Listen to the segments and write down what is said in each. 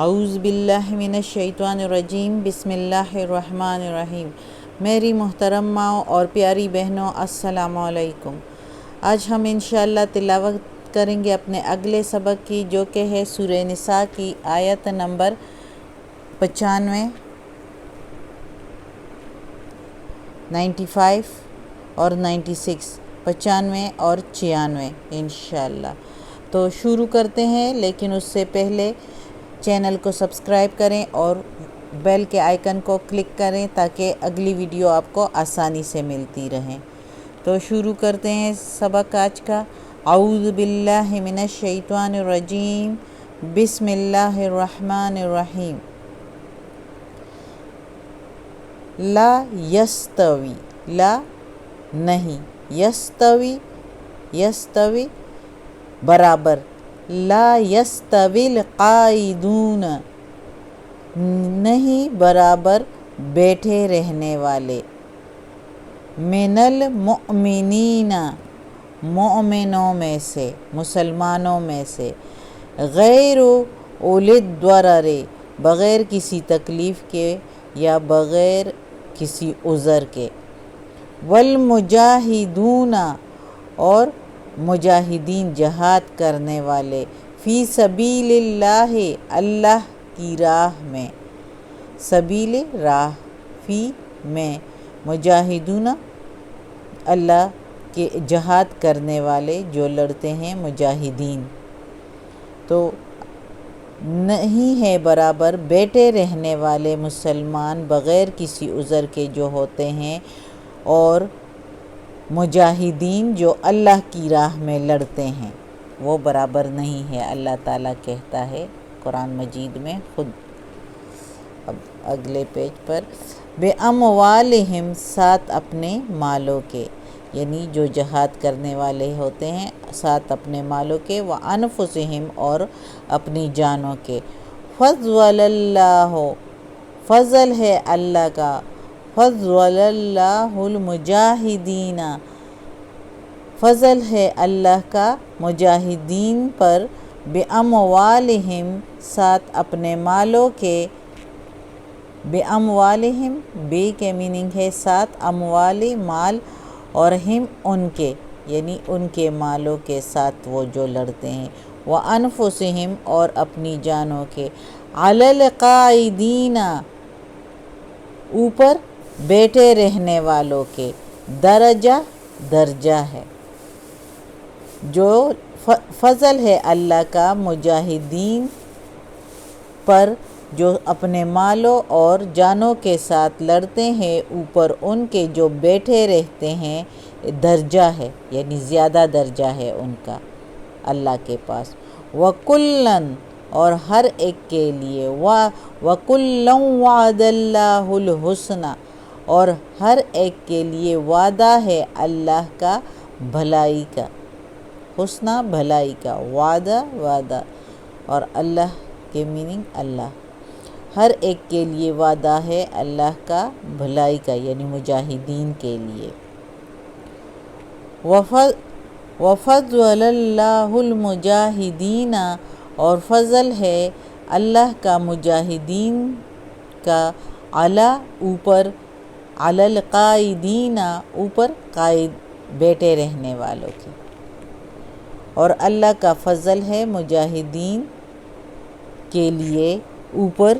اعوذ باللہ من الشیطان الرجیم، بسم اللہ الرحمن الرحیم۔ میری محترم ماؤں اور پیاری بہنوں، السلام علیکم۔ آج ہم انشاءاللہ تلاوت کریں گے اپنے اگلے سبق کی، جو کہ ہے سورہ نساء کی آیت نمبر 95، 95 اور 96، 95 اور 96 انشاءاللہ۔ تو شروع کرتے ہیں، لیکن اس سے پہلے چینل کو سبسکرائب کریں اور بیل کے آئیکن کو کلک کریں تاکہ اگلی ویڈیو آپ کو آسانی سے ملتی رہیں۔ تو شروع کرتے ہیں سبق آج کا۔ اعوذ باللہ من الشیطان الرجیم، بسم اللہ الرحمن الرحیم۔ لا یستوی، لا نہیں، یستوی، یستوی برابر، لا یستوی القاعدون نہیں برابر بیٹھے رہنے والے، من المؤمنین مؤمنوں میں سے، مسلمانوں میں سے، غیر اولی الضرر بغیر کسی تکلیف کے یا بغیر کسی عذر کے، والمجاہدون اور مجاہدین جہاد کرنے والے، فی سبیل اللہ اللہ کی راہ میں، سبیل راہ، فی میں، مجاہدون اللہ کے جہاد کرنے والے جو لڑتے ہیں مجاہدین۔ تو نہیں ہے برابر بیٹھے رہنے والے مسلمان بغیر کسی عذر کے جو ہوتے ہیں، اور مجاہدین جو اللہ کی راہ میں لڑتے ہیں، وہ برابر نہیں ہے، اللہ تعالیٰ کہتا ہے قرآن مجید میں خود۔ اب اگلے پیج پر، بِأَمْوَالِهِمْ ساتھ اپنے مالوں کے، یعنی جو جہاد کرنے والے ہوتے ہیں ساتھ اپنے مالوں کے، وَأَنفُسِهِمْ اور اپنی جانوں کے، فضل اللہ فضل ہے اللہ کا، فضل اللہ المجاہدین فضل ہے اللہ کا مجاہدین پر، بِأَمْوَالِهِمْ ساتھ اپنے مالوں کے، بِأَمْوَالِهِمْ بے کے میننگ ہے ساتھ، اموال مال، اور ہم ان کے، یعنی ان کے مالوں کے ساتھ وہ جو لڑتے ہیں، وَأَنفُسِهِمْ اور اپنی جانوں کے، عَلَى الْقَاعِدِينَ اوپر بیٹھے رہنے والوں کے، درجہ درجہ ہے، جو فضل ہے اللہ کا مجاہدین پر جو اپنے مالوں اور جانوں کے ساتھ لڑتے ہیں، اوپر ان کے جو بیٹھے رہتے ہیں، درجہ ہے، یعنی زیادہ درجہ ہے ان کا اللہ کے پاس، وَكُلًّا اور ہر ایک کے لیے، وَكُلًّا وَعَدَ اللَّهُ الْحُسْنَى اور ہر ایک کے لیے وعدہ ہے اللہ کا بھلائی کا، حسنہ بھلائی کا، وعدہ وعدہ، اور اللہ کے میننگ اللہ، ہر ایک کے لیے وعدہ ہے اللہ کا بھلائی کا، یعنی مجاہدین کے لیے، وَفَضَّلَ اللَّهُ الْمُجَاهِدِينَ اور فضل ہے اللہ کا مجاہدین کا، علی اوپر، علی القاعدین اوپر قائد بیٹھے رہنے والوں کے، اور اللہ کا فضل ہے مجاہدین کے لیے اوپر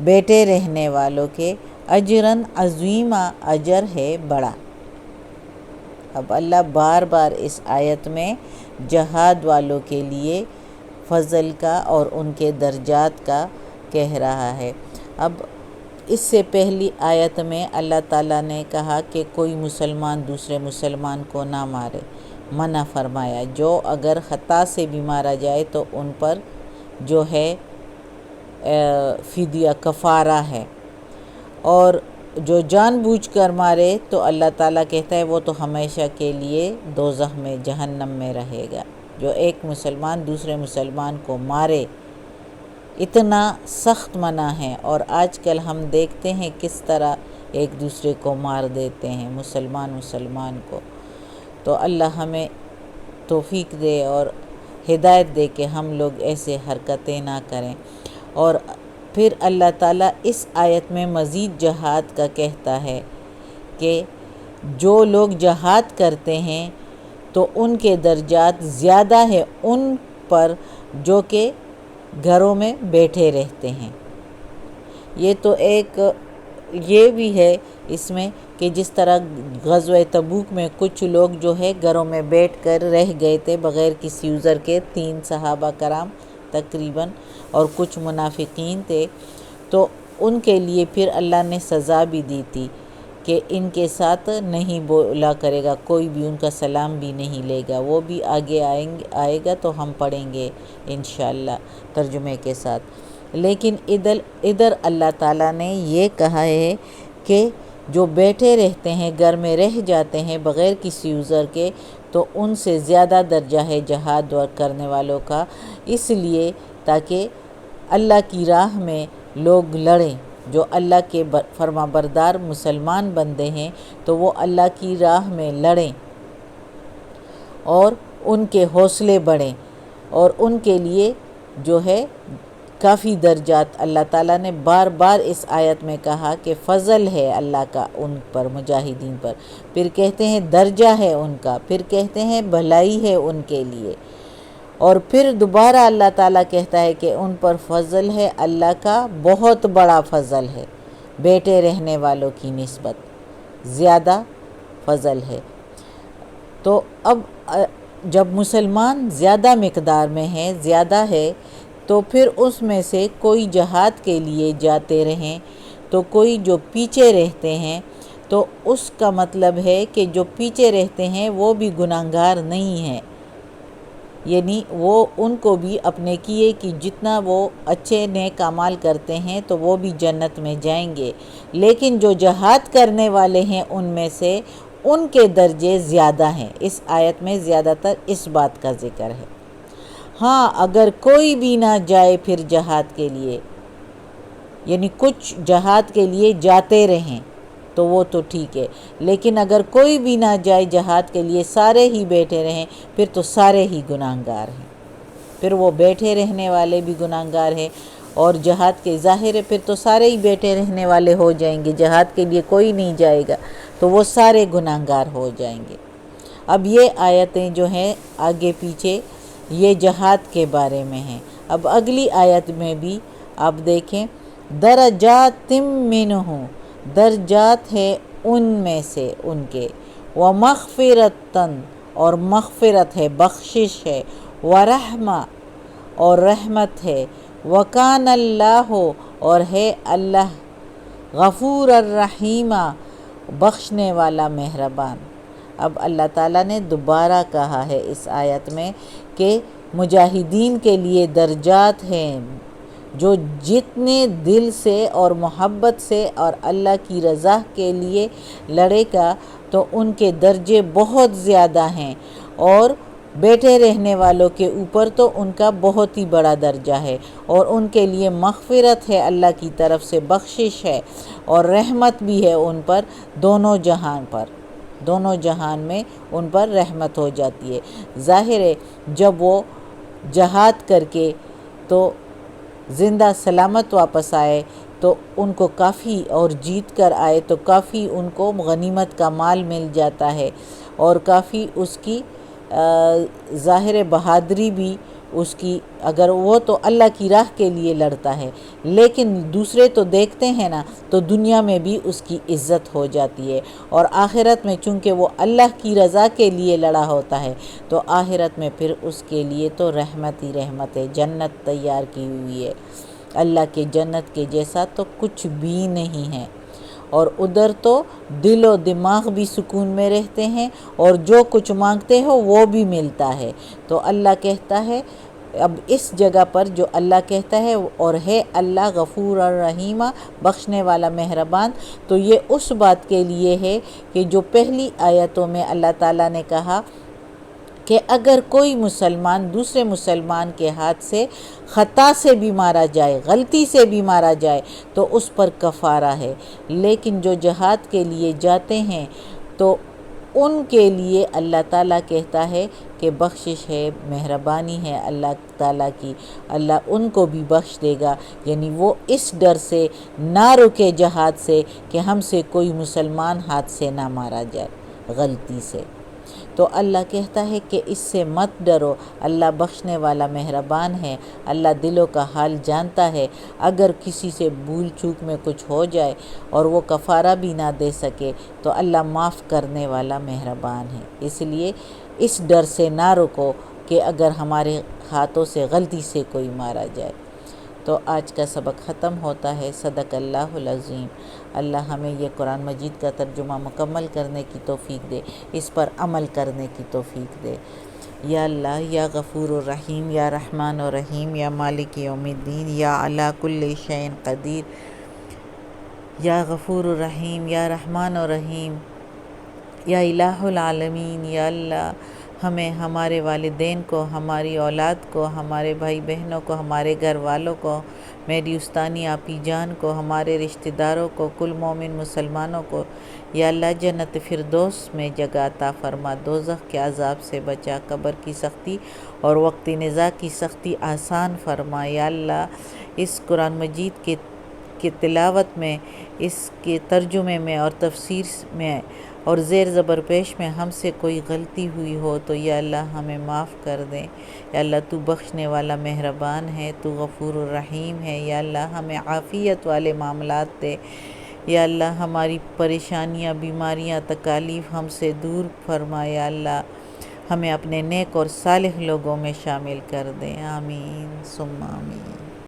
بیٹھے رہنے والوں کے، اجراً عظیما اجر ہے بڑا۔ اب اللہ بار بار اس آیت میں جہاد والوں کے لیے فضل کا اور ان کے درجات کا کہہ رہا ہے۔ اب اس سے پہلی آیت میں اللہ تعالیٰ نے کہا کہ کوئی مسلمان دوسرے مسلمان کو نہ مارے، منع فرمایا، جو اگر خطا سے بھی مارا جائے تو ان پر جو ہے فدیہ کفارہ ہے، اور جو جان بوجھ کر مارے تو اللہ تعالیٰ کہتا ہے وہ تو ہمیشہ کے لیے دوزخ میں، جہنم میں رہے گا۔ جو ایک مسلمان دوسرے مسلمان کو مارے، اتنا سخت منع ہے، اور آج کل ہم دیکھتے ہیں کس طرح ایک دوسرے کو مار دیتے ہیں، مسلمان کو۔ تو اللہ ہمیں توفیق دے اور ہدایت دے کہ ہم لوگ ایسے حرکتیں نہ کریں۔ اور پھر اللہ تعالیٰ اس آیت میں مزید جہاد کا کہتا ہے کہ جو لوگ جہاد کرتے ہیں تو ان کے درجات زیادہ ہے ان پر جو کہ گھروں میں بیٹھے رہتے ہیں۔ یہ تو ایک یہ بھی ہے اس میں کہ جس طرح غزوہ تبوک میں کچھ لوگ جو ہے گھروں میں بیٹھ کر رہ گئے تھے بغیر کسی عذر کے، 3 صحابہ کرام تقریباً، اور کچھ منافقین تھے، تو ان کے لیے پھر اللہ نے سزا بھی دی تھی کہ ان کے ساتھ نہیں بولا کرے گا، کوئی بھی ان کا سلام بھی نہیں لے گا۔ وہ بھی آگے آئے گا تو ہم پڑھیں گے انشاءاللہ ترجمے کے ساتھ۔ لیکن ادھر اللہ تعالیٰ نے یہ کہا ہے کہ جو بیٹھے رہتے ہیں، گھر میں رہ جاتے ہیں بغیر کسی عذر کے، تو ان سے زیادہ درجہ ہے جہاد کرنے والوں کا، اس لیے تاکہ اللہ کی راہ میں لوگ لڑیں۔ جو اللہ کے فرما بردار مسلمان بندے ہیں تو وہ اللہ کی راہ میں لڑیں اور ان کے حوصلے بڑھیں، اور ان کے لیے جو ہے کافی درجات اللہ تعالیٰ نے بار بار اس آیت میں کہا کہ فضل ہے اللہ کا ان پر، مجاہدین پر، پھر کہتے ہیں درجہ ہے ان کا، پھر کہتے ہیں بھلائی ہے ان کے لیے، اور پھر دوبارہ اللہ تعالیٰ کہتا ہے کہ ان پر فضل ہے اللہ کا، بہت بڑا فضل ہے، بیٹے رہنے والوں کی نسبت زیادہ فضل ہے۔ تو اب جب مسلمان زیادہ مقدار میں ہیں، زیادہ ہے، تو پھر اس میں سے کوئی جہاد کے لیے جاتے رہیں تو کوئی جو پیچھے رہتے ہیں، تو اس کا مطلب ہے کہ جو پیچھے رہتے ہیں وہ بھی گناہگار نہیں ہیں، یعنی وہ ان کو بھی اپنے کیے کہ جتنا وہ اچھے نیک اعمال کرتے ہیں تو وہ بھی جنت میں جائیں گے، لیکن جو جہاد کرنے والے ہیں ان میں سے ان کے درجے زیادہ ہیں۔ اس آیت میں زیادہ تر اس بات کا ذکر ہے۔ ہاں، اگر کوئی بھی نہ جائے پھر جہاد کے لیے، یعنی کچھ جہاد کے لیے جاتے رہیں تو وہ تو ٹھیک ہے، لیکن اگر کوئی بھی نہ جائے جہاد کے لیے، سارے ہی بیٹھے رہیں، پھر تو سارے ہی گناہگار ہیں، پھر وہ بیٹھے رہنے والے بھی گناہگار ہیں، اور جہاد کے ظاہر ہے پھر تو سارے ہی بیٹھے رہنے والے ہو جائیں گے، جہاد کے لیے کوئی نہیں جائے گا تو وہ سارے گناہگار ہو جائیں گے۔ اب یہ آیتیں جو ہیں آگے پیچھے یہ جہاد کے بارے میں ہیں۔ اب اگلی آیت میں بھی آپ دیکھیں، درجات منہ، درجات ہے ان میں سے ان کے، ومغفرتاً، اور مغفرت ہے، بخشش ہے، ورحمہ، اور رحمت ہے، وکان اللہ، اور ہے اللہ غفور الرحیمہ، بخشنے والا مہربان۔ اب اللہ تعالیٰ نے دوبارہ کہا ہے اس آیت میں کہ مجاہدین کے لیے درجات ہیں، جو جتنے دل سے اور محبت سے اور اللہ کی رضا کے لیے لڑے گا تو ان کے درجے بہت زیادہ ہیں، اور بیٹھے رہنے والوں کے اوپر تو ان کا بہت ہی بڑا درجہ ہے، اور ان کے لیے مغفرت ہے، اللہ کی طرف سے بخشش ہے، اور رحمت بھی ہے ان پر، دونوں جہان پر، دونوں جہان میں ان پر رحمت ہو جاتی ہے۔ ظاہر ہے جب وہ جہاد کر کے تو زندہ سلامت واپس آئے تو ان کو کافی، اور جیت کر آئے تو کافی ان کو غنیمت کا مال مل جاتا ہے، اور کافی اس کی ظاہر بہادری بھی اس کی، اگر وہ تو اللہ کی راہ کے لیے لڑتا ہے، لیکن دوسرے تو دیکھتے ہیں نا تو دنیا میں بھی اس کی عزت ہو جاتی ہے، اور آخرت میں چونکہ وہ اللہ کی رضا کے لیے لڑا ہوتا ہے تو آخرت میں پھر اس کے لیے تو رحمت ہی رحمت ہے، جنت تیار کی ہوئی ہے، اللہ کے جنت کے جیسا تو کچھ بھی نہیں ہے، اور ادھر تو دل و دماغ بھی سکون میں رہتے ہیں، اور جو کچھ مانگتے ہو وہ بھی ملتا ہے۔ تو اللہ کہتا ہے اب اس جگہ پر جو اللہ کہتا ہے، اور ہے اللہ غفور الرحیمہ، بخشنے والا مہربان، تو یہ اس بات کے لیے ہے کہ جو پہلی آیتوں میں اللہ تعالیٰ نے کہا کہ اگر کوئی مسلمان دوسرے مسلمان کے ہاتھ سے خطا سے بھی مارا جائے، غلطی سے بھی مارا جائے تو اس پر کفارہ ہے، لیکن جو جہاد کے لیے جاتے ہیں تو ان کے لیے اللہ تعالیٰ کہتا ہے کہ بخشش ہے، مہربانی ہے اللہ تعالیٰ کی، اللہ ان کو بھی بخش دے گا۔ یعنی وہ اس ڈر سے نہ رکے جہاد سے کہ ہم سے کوئی مسلمان ہاتھ سے نہ مارا جائے غلطی سے۔ تو اللہ کہتا ہے کہ اس سے مت ڈرو، اللہ بخشنے والا مہربان ہے، اللہ دلوں کا حال جانتا ہے۔ اگر کسی سے بھول چوک میں کچھ ہو جائے اور وہ کفارہ بھی نہ دے سکے تو اللہ معاف کرنے والا مہربان ہے۔ اس لیے اس ڈر سے نہ رکو کہ اگر ہمارے ہاتھوں سے غلطی سے کوئی مارا جائے۔ تو آج کا سبق ختم ہوتا ہے۔ صدق اللہ العظیم۔ اللہ ہمیں یہ قرآن مجید کا ترجمہ مکمل کرنے کی توفیق دے، اس پر عمل کرنے کی توفیق دے۔ یا اللہ، یا غفور الرحیم، یا رحمان الرحیم، یا مالک یوم الدین، یا علی کل شیء قدیر، یا غفور الرحیم، یا رحمان الرحیم، یا الہ العالمین۔ یا اللہ، ہمیں، ہمارے والدین کو، ہماری اولاد کو، ہمارے بھائی بہنوں کو، ہمارے گھر والوں کو، میری استانی آپی جان کو، ہمارے رشتہ داروں کو، کل مومن مسلمانوں کو یا اللہ جنت فردوس میں جگہ عطا فرما، دوزخ کے عذاب سے بچا، قبر کی سختی اور وقت نزاع کی سختی آسان فرما۔ یا اللہ، اس قرآن مجید کی تلاوت میں، اس کے ترجمے میں اور تفسیر میں اور زیر زبر پیش میں ہم سے کوئی غلطی ہوئی ہو تو یا اللہ ہمیں معاف کر دیں۔ یا اللہ، تو بخشنے والا مہربان ہے، تو غفور الرحیم ہے۔ یا اللہ، ہمیں عافیت والے معاملات دے۔ یا اللہ، ہماری پریشانیاں، بیماریاں، تکالیف ہم سے دور فرما۔ یا اللہ، ہمیں اپنے نیک اور صالح لوگوں میں شامل کر دیں۔ آمین ثم آمین۔